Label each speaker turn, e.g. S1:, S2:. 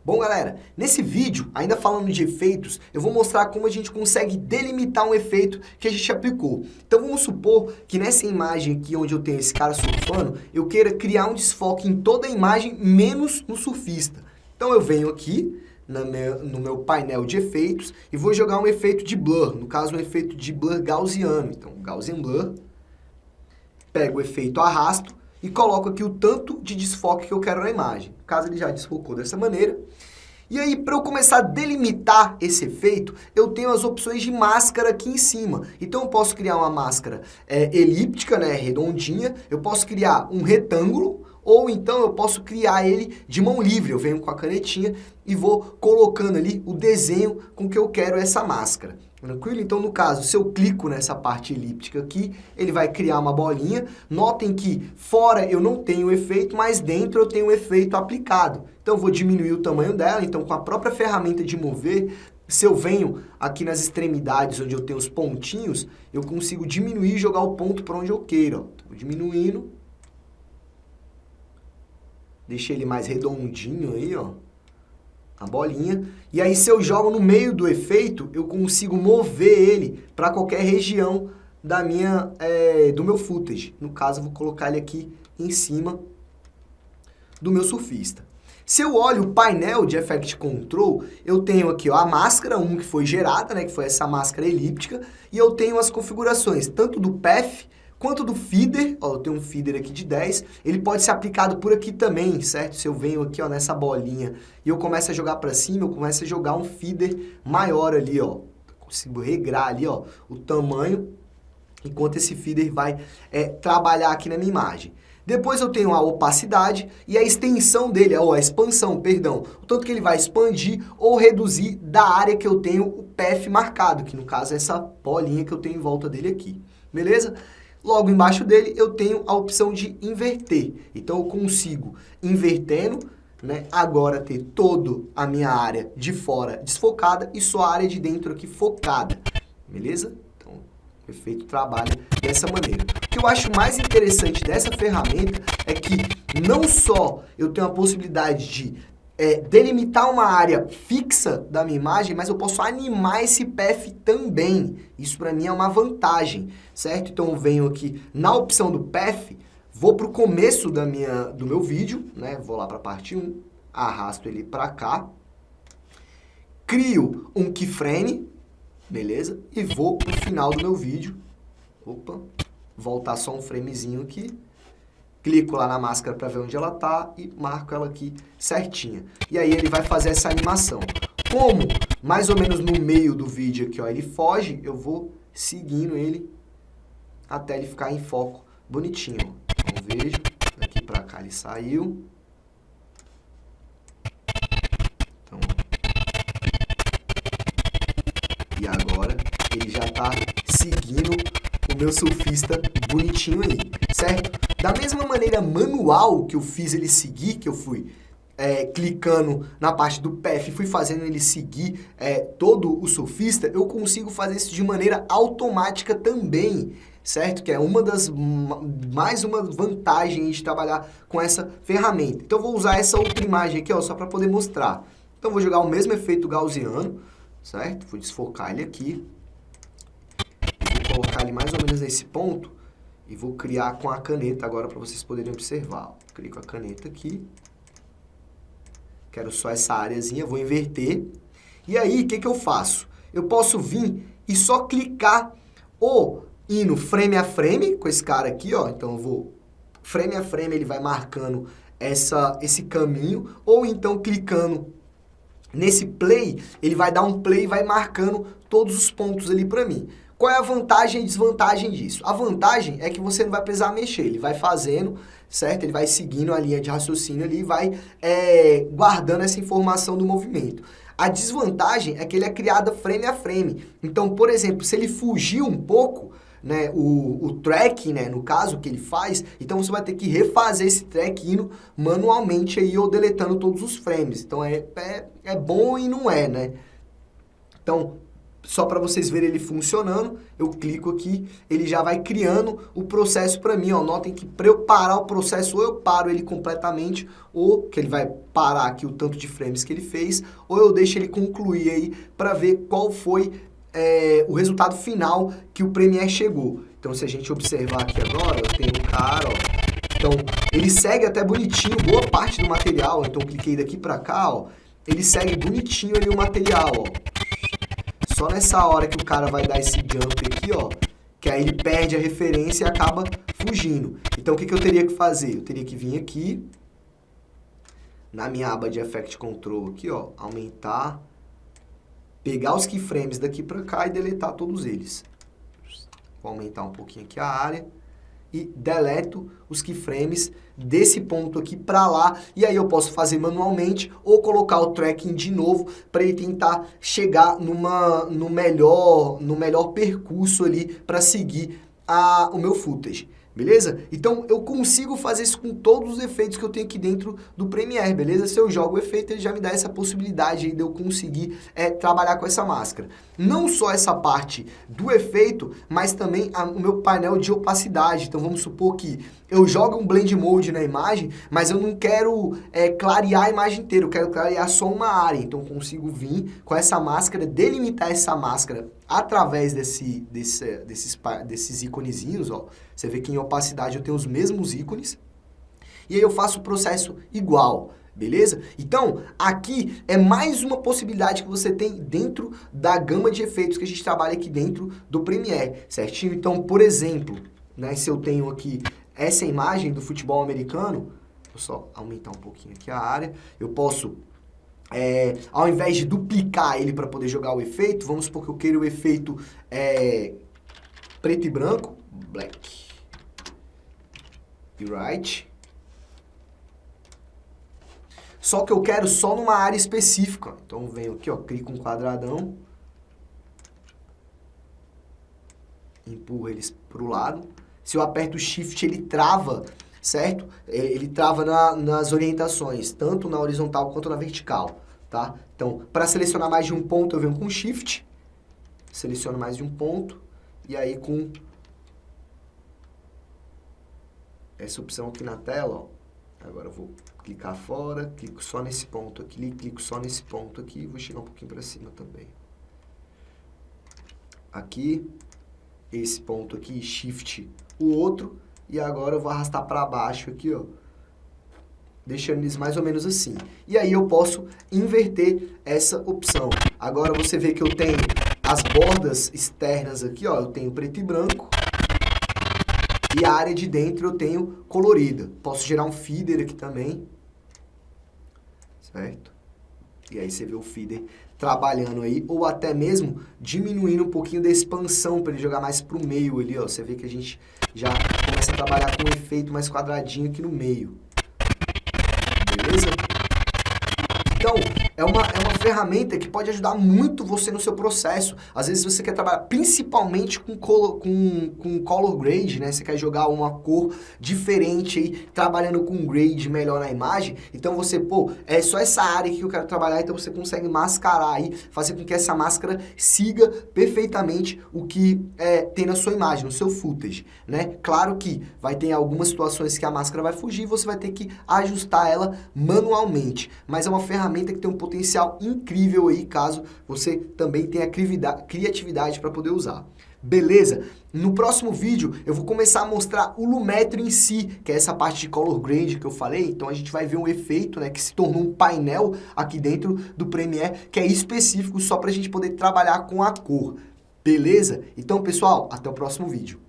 S1: Bom, galera, nesse vídeo, ainda falando de efeitos, eu vou mostrar como a gente consegue delimitar um efeito que a gente aplicou. Então vamos supor que nessa imagem aqui, onde eu tenho esse cara surfando, eu queira criar um desfoque em toda a imagem, menos no surfista. Então eu venho aqui no meu painel de efeitos e vou jogar um efeito de blur, no caso um efeito de blur gaussiano. Então Gaussian Blur, pego o efeito arrasto e coloco aqui o tanto de desfoque que eu quero na imagem. No caso, ele já desfocou dessa maneira. E aí, para eu começar a delimitar esse efeito, eu tenho as opções de máscara aqui em cima. Então, eu posso criar uma máscara elíptica, né, redondinha. Eu posso criar um retângulo, ou então eu posso criar ele de mão livre. Eu venho com a canetinha e vou colocando ali o desenho com que eu quero essa máscara. Tranquilo? Então, no caso, se eu clico nessa parte elíptica aqui, ele vai criar uma bolinha. Notem que fora eu não tenho efeito, mas dentro eu tenho o efeito aplicado. Então, eu vou diminuir o tamanho dela. Então, com a própria ferramenta de mover, se eu venho aqui nas extremidades, onde eu tenho os pontinhos, eu consigo diminuir e jogar o ponto para onde eu queira. Vou diminuindo. Deixei ele mais redondinho aí, ó. A bolinha, e aí se eu jogo no meio do efeito, eu consigo mover ele para qualquer região do meu footage. No caso, eu vou colocar ele aqui em cima do meu surfista. Se eu olho o painel de Effect Control, eu tenho aqui ó, a máscara 1 que foi gerada, né, que foi essa máscara elíptica, e eu tenho as configurações tanto do Path quanto do feeder. Ó, eu tenho um feeder aqui de 10, ele pode ser aplicado por aqui também, certo? Se eu venho aqui ó, nessa bolinha e eu começo a jogar para cima, eu começo a jogar um feeder maior ali, ó. Consigo regrar ali, ó, o tamanho, enquanto esse feeder vai trabalhar aqui na minha imagem. Depois eu tenho a opacidade e a extensão dele, ou a expansão, perdão. O tanto que ele vai expandir ou reduzir da área que eu tenho o path marcado, que no caso é essa bolinha que eu tenho em volta dele aqui. Beleza? Logo embaixo dele eu tenho a opção de inverter. Então eu consigo, invertendo, né, agora ter toda a minha área de fora desfocada e só a área de dentro aqui focada. Beleza? Então o efeito trabalha dessa maneira. O que eu acho mais interessante dessa ferramenta é que não só eu tenho a possibilidade de delimitar uma área fixa da minha imagem, mas eu posso animar esse path também. Isso para mim é uma vantagem, certo? Então eu venho aqui na opção do path, vou para o começo do meu vídeo, né? Vou lá para a parte 1, arrasto ele para cá, crio um keyframe, beleza? E vou para o final do meu vídeo. Opa, voltar só um framezinho aqui. Clico lá na máscara para ver onde ela tá e marco ela aqui certinha. E aí ele vai fazer essa animação. Como mais ou menos no meio do vídeo aqui, ó, ele foge, eu vou seguindo ele até ele ficar em foco bonitinho. Então vejo, daqui para cá ele saiu. Então, e agora ele já tá seguindo o meu surfista bonitinho aí, certo? Da mesma maneira manual que eu fiz ele seguir, que eu fui clicando na parte do path e fui fazendo ele seguir todo o surfista, eu consigo fazer isso de maneira automática também, certo? Que é mais uma vantagem de trabalhar com essa ferramenta. Então eu vou usar essa outra imagem aqui, ó, só para poder mostrar. Então eu vou jogar o mesmo efeito gaussiano, certo? Vou desfocar ele aqui. Vou colocar ele mais ou menos nesse ponto e vou criar com a caneta agora para vocês poderem observar. Clico a caneta aqui. Quero só essa areazinha, vou inverter. E aí, o que que eu faço? Eu posso vir e só clicar ou ir no frame a frame com esse cara aqui, ó. Então eu vou frame a frame, ele vai marcando esse caminho, ou então clicando nesse play, ele vai dar um play e vai marcando todos os pontos ali para mim. Qual é a vantagem e desvantagem disso? A vantagem é que você não vai precisar mexer, ele vai fazendo, certo? Ele vai seguindo a linha de raciocínio ali e vai guardando essa informação do movimento. A desvantagem é que ele é criado frame a frame. Então, por exemplo, se ele fugir um pouco, né, o track, né, no caso, que ele faz, então você vai ter que refazer esse track indo manualmente aí ou deletando todos os frames. Então, é bom e não é, né? Então, só para vocês verem ele funcionando, eu clico aqui, ele já vai criando o processo para mim, ó. Notem que para eu parar o processo, ou eu paro ele completamente, ou que ele vai parar aqui o tanto de frames que ele fez, ou eu deixo ele concluir aí para ver qual foi o resultado final que o Premiere chegou. Então, se a gente observar aqui agora, eu tenho o cara, ó. Então, ele segue até bonitinho boa parte do material. Então, eu cliquei daqui para cá, ó. Ele segue bonitinho ali o material, ó. Só nessa hora que o cara vai dar esse jump aqui, ó, que aí ele perde a referência e acaba fugindo. Então, o que eu teria que fazer? Eu teria que vir aqui, na minha aba de Effect Control aqui, ó, aumentar, pegar os keyframes daqui pra cá e deletar todos eles. Vou aumentar um pouquinho aqui a área e deleto os keyframes desse ponto aqui para lá, e aí eu posso fazer manualmente ou colocar o tracking de novo para ele tentar chegar no melhor percurso ali para seguir o meu footage. Beleza? Então, eu consigo fazer isso com todos os efeitos que eu tenho aqui dentro do Premiere, beleza? Se eu jogo o efeito, ele já me dá essa possibilidade aí de eu conseguir trabalhar com essa máscara. Não só essa parte do efeito, mas também o meu painel de opacidade. Então, vamos supor que eu jogo um Blend Mode na imagem, mas eu não quero clarear a imagem inteira, eu quero clarear só uma área. Então, eu consigo vir com essa máscara, delimitar essa máscara através desses íconezinhos, ó. Você vê que em opacidade eu tenho os mesmos ícones. E aí eu faço o processo igual, beleza? Então, aqui é mais uma possibilidade que você tem dentro da gama de efeitos que a gente trabalha aqui dentro do Premiere, certinho? Então, por exemplo, né, se eu tenho aqui essa imagem do futebol americano, vou só aumentar um pouquinho aqui a área, eu posso... ao invés de duplicar ele para poder jogar o efeito, vamos supor que eu queira o efeito preto e branco, black e white. Só que eu quero só numa área específica. Então eu venho aqui, ó, clico um quadradão, empurro eles para o lado. Se eu aperto o Shift, ele trava, certo? Ele trava nas orientações, tanto na horizontal quanto na vertical, tá? Então, para selecionar mais de um ponto, eu venho com Shift, seleciono mais de um ponto, e aí com essa opção aqui na tela, ó, agora eu vou clicar fora, clico só nesse ponto aqui, clico só nesse ponto aqui, e vou chegar um pouquinho para cima também. Aqui, esse ponto aqui, Shift, o outro, e agora eu vou arrastar para baixo aqui, ó, deixando eles mais ou menos assim. E aí eu posso inverter essa opção. Agora você vê que eu tenho as bordas externas aqui, ó, eu tenho preto e branco, e a área de dentro eu tenho colorida. Posso gerar um feeder aqui também, certo? E aí você vê o feeder trabalhando aí, ou até mesmo diminuindo um pouquinho da expansão para ele jogar mais pro meio ali, ó. Você vê que a gente já começa a trabalhar com um efeito mais quadradinho aqui no meio. Beleza? Então, é uma ferramenta que pode ajudar muito você no seu processo. Às vezes você quer trabalhar principalmente com color grade, né? Você quer jogar uma cor diferente aí, trabalhando com grade melhor na imagem. Então você, pô, é só essa área que eu quero trabalhar, então você consegue mascarar aí, fazer com que essa máscara siga perfeitamente o que tem na sua imagem, no seu footage, né? Claro que vai ter algumas situações que a máscara vai fugir e você vai ter que ajustar ela manualmente, mas é uma ferramenta que tem um potencial incrível aí, caso você também tenha criatividade para poder usar. Beleza? No próximo vídeo eu vou começar a mostrar o Lumetri em si, que é essa parte de color grade que eu falei. Então a gente vai ver um efeito, né, que se tornou um painel aqui dentro do Premiere, que é específico só para a gente poder trabalhar com a cor. Beleza? Então, pessoal, até o próximo vídeo.